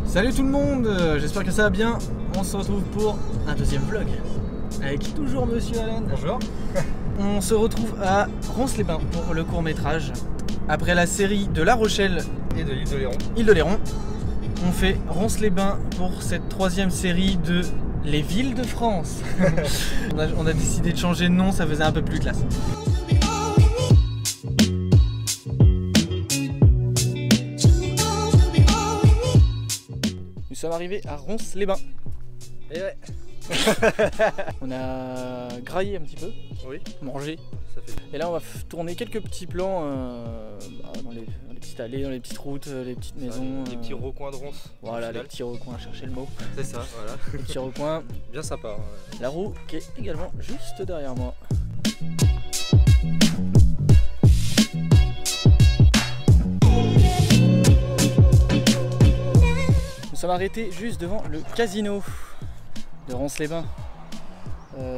Salut tout le monde, j'espère que ça va bien. On se retrouve pour un deuxième vlog avec toujours Monsieur Alan. Bonjour. On se retrouve à Ronces-les-Bains pour le court-métrage. Après la série de La Rochelle et de l'île de Léron. Île de Léron, on fait Ronces-les-Bains pour cette troisième série de Les villes de France. on a décidé de changer de nom, ça faisait un peu plus classe. Nous sommes arrivés à Ronces-les-Bains. Et ouais. On a graillé un petit peu, Oui. mangé. Ça fait... Et là on va tourner quelques petits plans dans les petites allées, dans les petites routes, les petites maisons. Les petits recoins de Ronces. Voilà, les petits recoins, chercher le mot. C'est ça, voilà. Les petits recoins. Bien sympa. La roue qui est également juste derrière moi. Nous sommes arrêtés juste devant le casino de Ronces-les-Bains,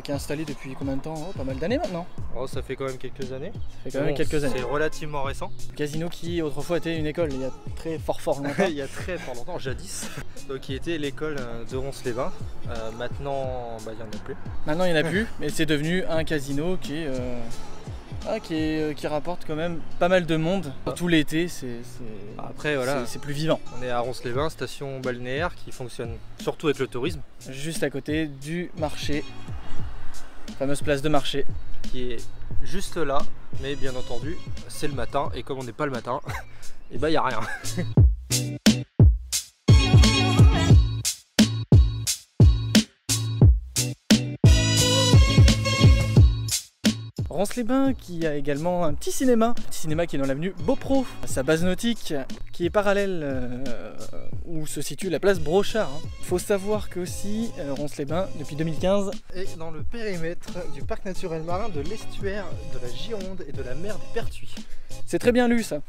qui est installé depuis combien de temps? Pas mal d'années maintenant. Oh, ça fait quand même quelques années. Ça fait quand même quelques années. C'est relativement récent. Le casino qui autrefois était une école, il y a très fort longtemps. Il y a très longtemps, jadis. Donc qui était l'école de Ronces-les-Bains. Maintenant, il n'y en a plus. Maintenant il n'y en a plus, mais c'est devenu un casino qui rapporte quand même pas mal de monde. Tout l'été, Après voilà, c'est plus vivant. On est à Ronces-les-Bains, station balnéaire qui fonctionne surtout avec le tourisme. Juste à côté du marché, fameuse place de marché. Qui est juste là, mais bien entendu, c'est le matin, et comme on n'est pas le matin, et bah il n'y a rien. Ronces-les-Bains qui a également un petit cinéma qui est dans l'avenue Beaupro, sa base nautique qui est parallèle où se situe la place Brochard. Faut savoir que aussi Ronces-les-Bains depuis 2015 est dans le périmètre du parc naturel marin de l'estuaire de la Gironde et de la mer des Pertuis. C'est très bien lu ça.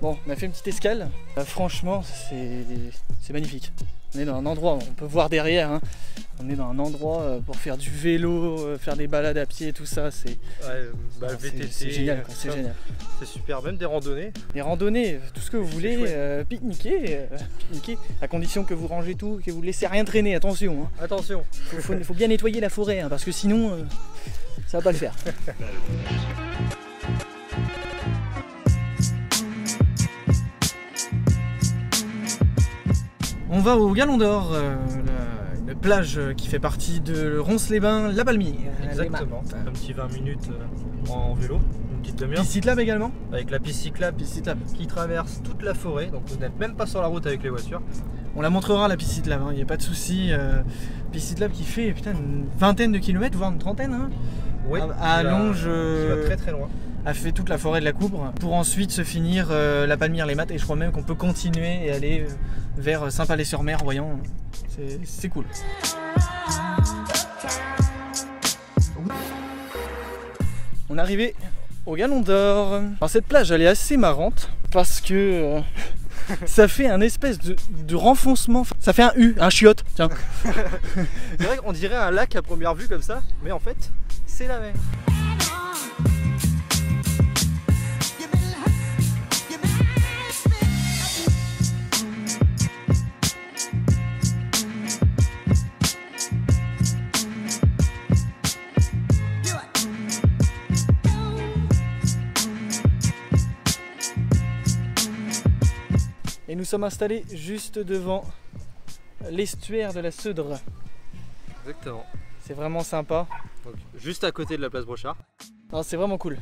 Bon, on a fait une petite escale. Franchement, c'est magnifique. On est dans un endroit, on peut voir derrière, hein. On est dans un endroit pour faire du vélo, faire des balades à pied, tout ça. C'est VTT, c'est génial, c'est génial. C'est super, même des randonnées. Des randonnées, tout ce que vous voulez, pique-niquer, à condition que vous rangez tout, que vous laissez rien traîner, attention. Hein. Attention. Faut bien nettoyer la forêt, hein, parce que sinon, ça va pas le faire. On va au Galon d'Or, une plage qui fait partie de Ronces-les-Bains, la Palmière. Exactement, un petit 20 minutes en vélo, une petite demi-heure. Piste cyclable également. Avec la piste cyclable qui traverse toute la forêt, donc vous n'êtes même pas sur la route avec les voitures. On la montrera la piste cyclable, il n'y a pas de souci. Piste cyclable qui fait une vingtaine de kilomètres, voire une trentaine. Hein, oui, à Allonge. Qui va très loin. A fait toute la forêt de la Coubre pour ensuite se finir la Palmière les Mattes, et je crois même qu'on peut continuer et aller vers Saint-Palais-sur-Mer, voyons, c'est cool. On est arrivé au Galon d'Or. Alors cette plage elle est assez marrante parce que ça fait un espèce de renfoncement, ça fait un U, un chiotte, tiens. C'est vrai qu'on dirait un lac à première vue comme ça, mais en fait c'est la mer. Et nous sommes installés juste devant l'estuaire de la Seudre. Exactement. C'est vraiment sympa. Donc, juste à côté de la place Brochard. C'est vraiment cool.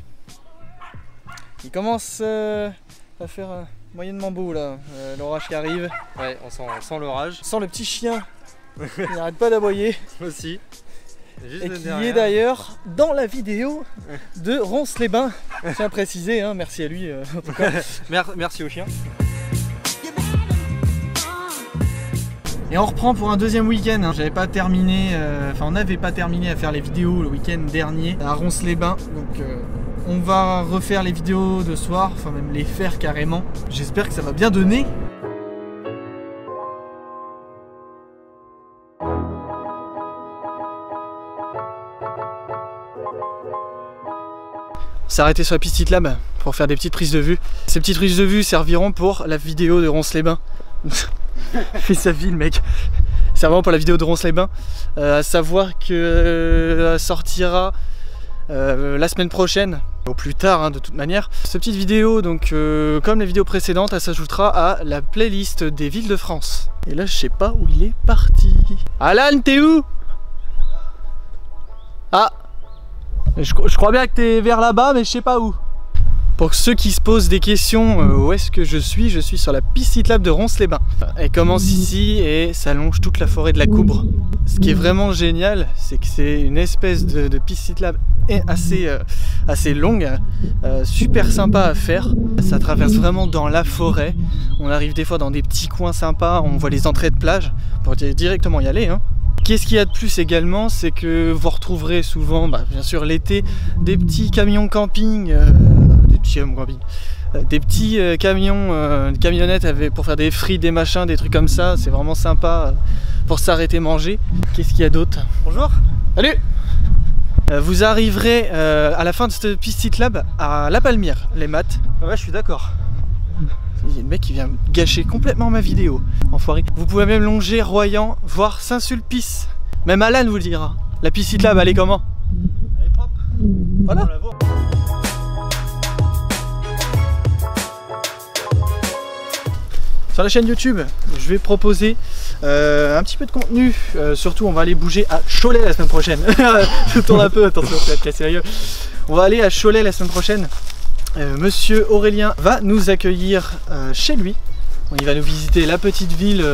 Il commence à faire moyennement beau là, l'orage qui arrive. Ouais, on sent l'orage. On sent le petit chien qui n'arrête pas d'aboyer. Aussi. Juste et qui est d'ailleurs dans la vidéo de Ronces-les-Bains. Je tiens à préciser, hein, merci à lui en tout cas. Merci au chien. Et on reprend pour un deuxième week-end, hein. J'avais pas terminé, on n'avait pas terminé à faire les vidéos le week-end dernier à Ronces-les-Bains. Donc on va refaire les vidéos de soir, enfin même les faire carrément. J'espère que ça va bien donner. On s'est arrêté sur la piste Hitlab pour faire des petites prises de vue. Ces petites prises de vue serviront pour la vidéo de Ronces-les-Bains. Fait sa vie le mec. C'est vraiment pour la vidéo de Ronces-les-Bains. À savoir que sortira la semaine prochaine, au plus tard hein, de toute manière. Cette petite vidéo, donc comme les vidéos précédentes, elle s'ajoutera à la playlist des villes de France. Et là je sais pas où il est parti. Alan, t'es où? Ah, je crois bien que t'es vers là-bas, mais je sais pas où. Pour ceux qui se posent des questions, où est-ce que je suis sur la piste Hitlab de Ronces-les-Bains. Elle commence ici et s'allonge toute la forêt de la Coubre. Ce qui est vraiment génial, c'est que c'est une espèce de piste Hitlab assez longue, super sympa à faire. Ça traverse vraiment dans la forêt. On arrive des fois dans des petits coins sympas, on voit les entrées de plage pour directement y aller. Hein. Qu'est-ce qu'il y a de plus également, c'est que vous retrouverez souvent, bien sûr l'été, des petits camions camping, des petits camions, camionnettes pour faire des frites, des machins, des trucs comme ça. C'est vraiment sympa pour s'arrêter manger. Qu'est-ce qu'il y a d'autre? Bonjour. Salut. Vous arriverez à la fin de cette piste Hitlab à La Palmyre, les maths. Ouais, je suis d'accord. Il y a le mec qui vient gâcher complètement ma vidéo, enfoiré. Vous pouvez même longer Royan, voire Saint-Sulpice. Même Alan vous le dira. La piste Hitlab, elle est comment? Elle est propre. Voilà. Sur la chaîne YouTube, je vais proposer un petit peu de contenu. Surtout, on va aller bouger à Cholet la semaine prochaine. Je tourne un peu, attention, tu vas te casser la gueule. On va aller à Cholet la semaine prochaine. Monsieur Aurélien va nous accueillir chez lui. Il va nous visiter la petite ville.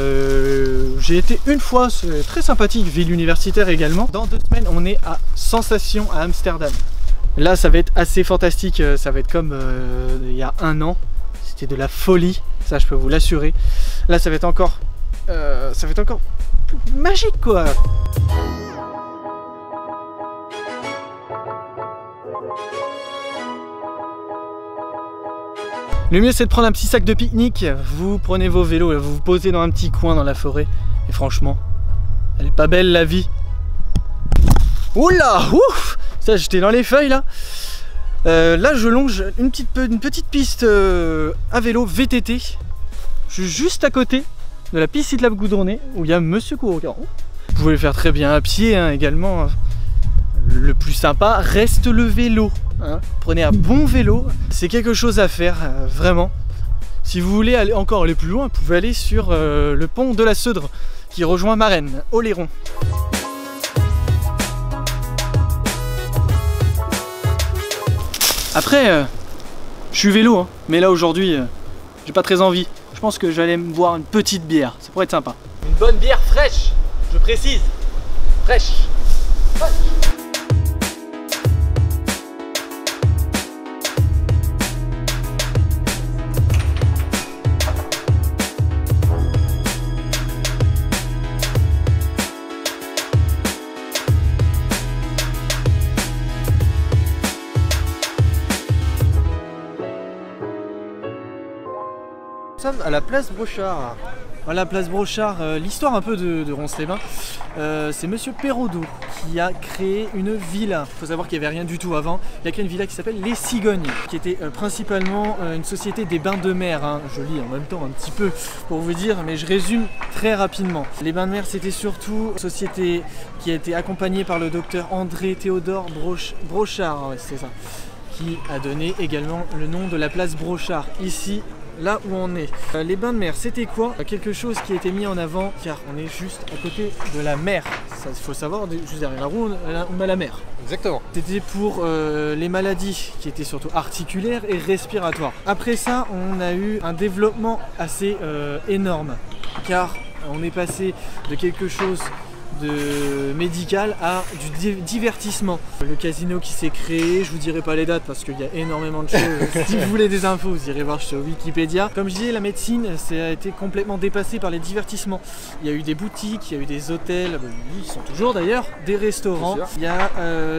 J'ai été une fois, c'est très sympathique, ville universitaire également. Dans 2 semaines, on est à Sensation à Amsterdam. Là, ça va être assez fantastique. Ça va être comme il y a 1 an. C'était de la folie, ça je peux vous l'assurer. Là, ça va être encore plus magique quoi. Le mieux c'est de prendre un petit sac de pique-nique, vous prenez vos vélos, vous vous posez dans un petit coin dans la forêt et franchement, elle est pas belle la vie. Oula, ouf, ça j'étais dans les feuilles là. Là je longe une petite piste à vélo VTT. Je suis juste à côté de la piste Hitlab goudronnée où il y a Monsieur Courant. Vous pouvez le faire très bien à pied hein, également. Le plus sympa reste le vélo. Hein. Prenez un bon vélo, c'est quelque chose à faire, vraiment. Si vous voulez aller plus loin, vous pouvez aller sur le pont de la Seudre qui rejoint Marennes, Oléron. Après, je suis vélo, hein, mais là aujourd'hui, j'ai pas très envie. Je pense que j'allais me boire une petite bière, ça pourrait être sympa. Une bonne bière fraîche, je précise. Fraîche. Nous sommes à la place Brochard. Voilà, place Brochard, l'histoire un peu de Ronces-les-Bains, c'est Monsieur Perraudot qui a créé une villa. Il faut savoir qu'il n'y avait rien du tout avant. Il a créé une villa qui s'appelle Les Cigognes, qui était principalement une société des bains de mer. Hein. Je lis en même temps un petit peu pour vous dire, mais je résume très rapidement. Les bains de mer, c'était surtout une société qui a été accompagnée par le docteur André Théodore Brochard, ouais, c'est ça, qui a donné également le nom de la place Brochard, ici. Là où on est. Les bains de mer, c'était quoi? Quelque chose qui a été mis en avant car on est juste à côté de la mer. Ça, il faut savoir, juste derrière la roue, on a la mer. Exactement. C'était pour les maladies qui étaient surtout articulaires et respiratoires. Après ça, on a eu un développement assez énorme car on est passé de quelque chose de médical à du divertissement. Le casino qui s'est créé, je vous dirai pas les dates parce qu'il y a énormément de choses. Si vous voulez des infos, vous irez voir sur Wikipédia. Comme je disais, la médecine, ça a été complètement dépassé par les divertissements. Il y a eu des boutiques, il y a eu des hôtels, ils sont toujours d'ailleurs, des restaurants. Il y a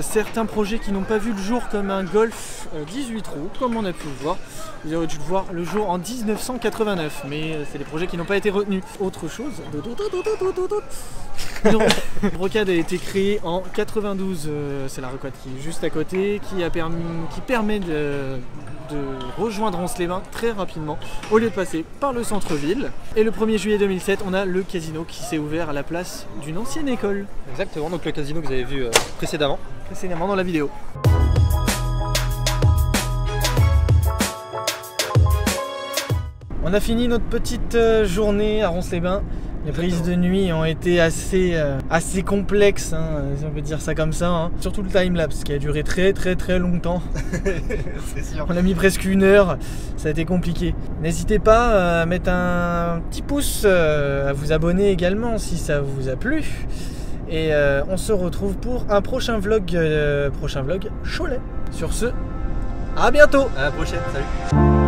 certains projets qui n'ont pas vu le jour comme un golf 18 trous, comme on a pu le voir. Vous aurez dû le voir le jour en 1989, mais c'est des projets qui n'ont pas été retenus. Autre chose, une rocade a été créée en 92, c'est la rocade qui est juste à côté, qui permet de rejoindre Ronces-les-Bains très rapidement au lieu de passer par le centre-ville. Et le 1er juillet 2007, on a le casino qui s'est ouvert à la place d'une ancienne école. Exactement, donc le casino que vous avez vu précédemment Dans la vidéo. On a fini notre petite journée à Ronces-les-Bains. Les prises de nuit ont été assez complexes, hein, si on peut dire ça comme ça. Hein. Surtout le timelapse qui a duré très longtemps. C'est sûr. On a mis presque 1 heure, ça a été compliqué. N'hésitez pas à mettre un petit pouce, à vous abonner également si ça vous a plu. Et on se retrouve pour un prochain vlog Cholet. Sur ce, à bientôt. À la prochaine, salut.